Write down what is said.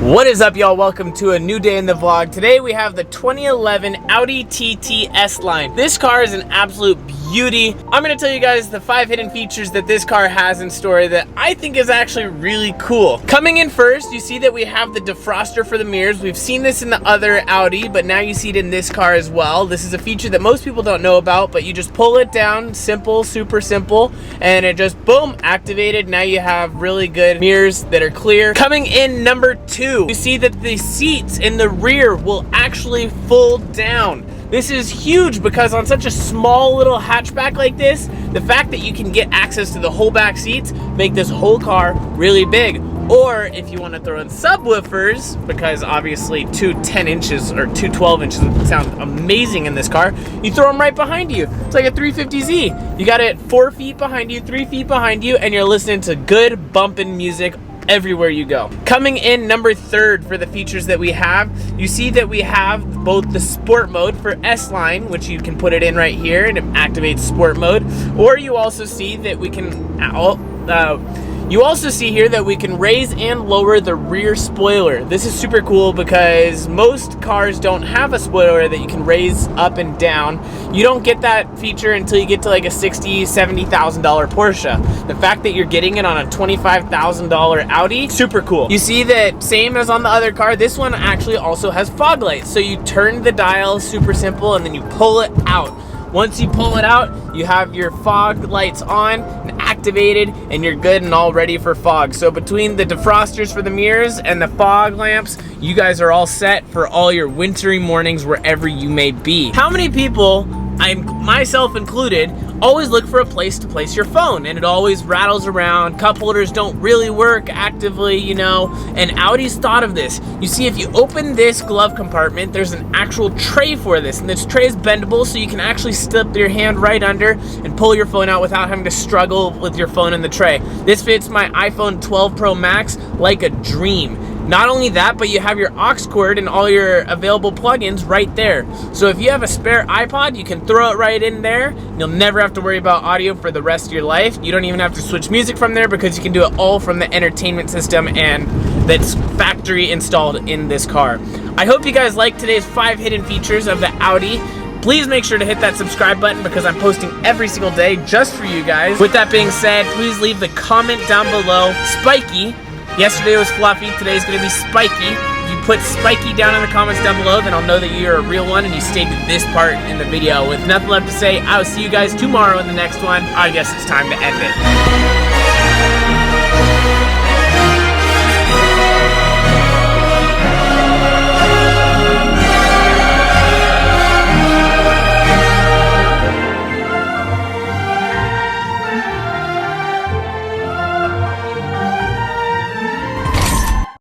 What is up, y'all? Welcome to a new day in the vlog. Today we have the 2011 Audi TT S-Line. This car is an absolute beauty. I'm gonna tell you guys the 5 hidden features that this car has in store that I think is actually really cool. Coming in first, you see that we have the defroster for the mirrors. We've seen this in the other Audi, but now you see it in this car as well. This is a feature that most people don't know about, but you just pull it down, simple, super simple, and it just, boom, activated. Now you have really good mirrors that are clear. Coming in number 2, you see that the seats in the rear will actually fold down. This is huge because on such a small little hatchback like this, the fact that you can get access to the whole back seats make this whole car really big. Or if you want to throw in subwoofers, because obviously two 10 inches or two 12 inches would sound amazing in this car, you throw them right behind you. It's like a 350Z. You got it 4 feet behind you, 3 feet behind you, and you're listening to good bumping music everywhere you go. Coming in number 3 for the features that we have, you see that we have both the sport mode for S-Line, which you can put it in right here and it activates sport mode, or you also see that we can here that we can raise and lower the rear spoiler. This is super cool because most cars don't have a spoiler that you can raise up and down. You don't get that feature until you get to like a $60,000, $70,000 Porsche. The fact that you're getting it on a $25,000 Audi, super cool. You see that same as on the other car, this one actually also has fog lights. So you turn the dial, super simple, and then you pull it out. Once you pull it out, you have your fog lights on and activated, and you're good and all ready for fog. So between the defrosters for the mirrors and the fog lamps, you guys are all set for all your wintry mornings wherever you may be. How many people, myself included, always look for a place to place your phone, and it always rattles around. Cup holders don't really work actively, you know, and Audi's thought of this. You see, if you open this glove compartment, there's an actual tray for this, and this tray is bendable, so you can actually slip your hand right under and pull your phone out without having to struggle with your phone in the tray. This fits my iPhone 12 Pro Max like a dream. Not only that, but you have your aux cord and all your available plugins right there. So if you have a spare iPod, you can throw it right in there. You'll never have to worry about audio for the rest of your life. You don't even have to switch music from there because you can do it all from the entertainment system and that's factory installed in this car. I hope you guys like today's 5 hidden features of the Audi. Please make sure to hit that subscribe button because I'm posting every single day just for you guys. With that being said, please leave the comment down below. Spiky. Yesterday was fluffy, today's gonna be spiky. If you put spiky down in the comments down below, then I'll know that you're a real one and you stayed to this part in the video. With nothing left to say, I'll see you guys tomorrow in the next one. I guess it's time to end it.